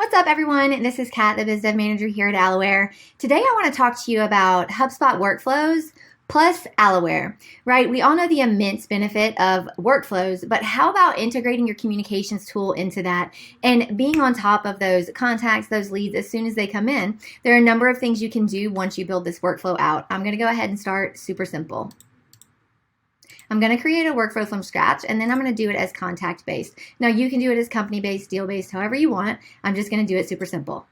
What's up, everyone? This is Kat, the Biz Dev Manager here at Aloware. Today, I want to talk to you about HubSpot workflows plus Aloware, right? We all know the immense benefit of workflows, but how about integrating your communications tool into that and being on top of those contacts, those leads as soon as they come in? There are a number of things you can do once you build this workflow out. I'm going to go ahead and start super simple. I'm going to create a workflow from scratch, and then I'm going to do it as contact-based. Now, you can do it as company-based, deal-based, however you want. I'm just going to do it super simple.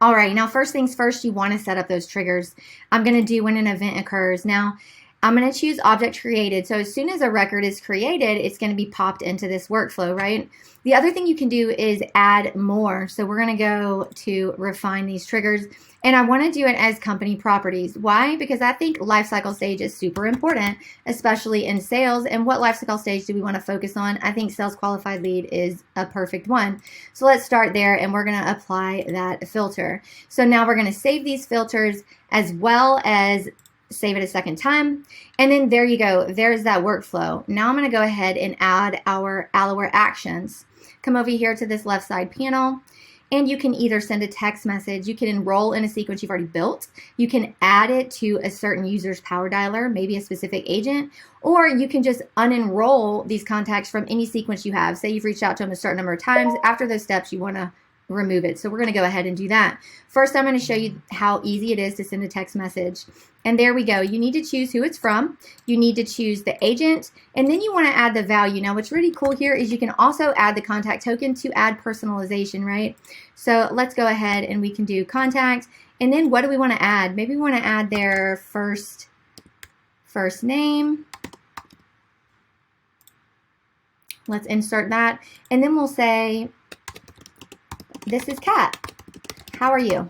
All right, now first things first, you want to set up those triggers. I'm going to do when an event occurs. Now, I'm going to choose object created. So as soon as a record is created, it's going to be popped into this workflow, right? The other thing you can do is add more. So we're going to go to refine these triggers. And I want to do it as company properties. Why? Because I think lifecycle stage is super important, especially in sales. And what lifecycle stage do we want to focus on? I think sales qualified lead is a perfect one. So let's start there, and we're going to apply that filter. So now we're going to save these filters as well as save it a second time. And then there you go. There's that workflow. Now I'm going to go ahead and add our Aloware actions. Come over here to this left side panel. And you can either send a text message, you can enroll in a sequence you've already built, you can add it to a certain user's power dialer, maybe a specific agent, or you can just unenroll these contacts from any sequence you have. Say you've reached out to them a certain number of times. After those steps, you want to remove it. So we're going to go ahead and do that. First, I'm going to show you how easy it is to send a text message. And there we go. You need to choose who it's from. You need to choose the agent, and then you want to add the value. Now, what's really cool here is you can also add the contact token to add personalization, right? So let's go ahead and we can do contact. And then what do we want to add? Maybe we want to add their first name. Let's insert that. And then we'll say, this is Kat. How are you?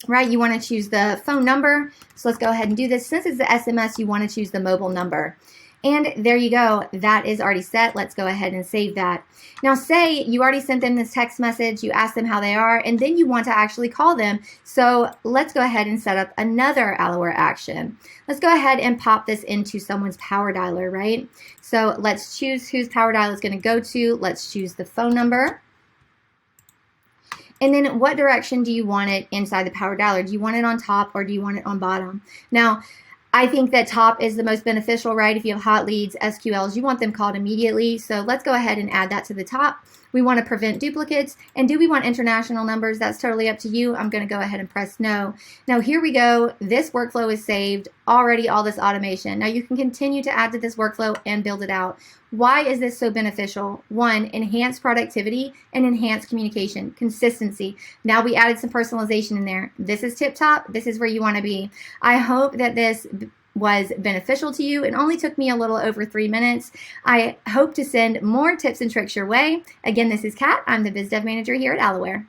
Right, you want to choose the phone number. So let's go ahead and do this. Since it's the SMS, you want to choose the mobile number. And there you go. That is already set. Let's go ahead and save that. Now, say you already sent them this text message, you asked them how they are, and then you want to actually call them. So let's go ahead and set up another Aloware action. Let's go ahead and pop this into someone's power dialer, right? So let's choose whose power dialer is going to go to. Let's choose the phone number. And then what direction do you want it inside the power dialer? Do you want it on top or do you want it on bottom? Now, I think that top is the most beneficial, right? If you have hot leads, SQLs, you want them called immediately. So let's go ahead and add that to the top. We want to prevent duplicates. And do we want international numbers? That's totally up to you. I'm going to go ahead and press no. Now here we go. This workflow is saved. Already all this automation. Now you can continue to add to this workflow and build it out. Why is this so beneficial? One, enhanced productivity and enhanced communication, consistency. Now we added some personalization in there. This is tip top. This is where you want to be. I hope that this was beneficial to you. It only took me a little over 3 minutes. I hope to send more tips and tricks your way. Again, this is Kat. I'm the Biz Dev Manager here at Aloware.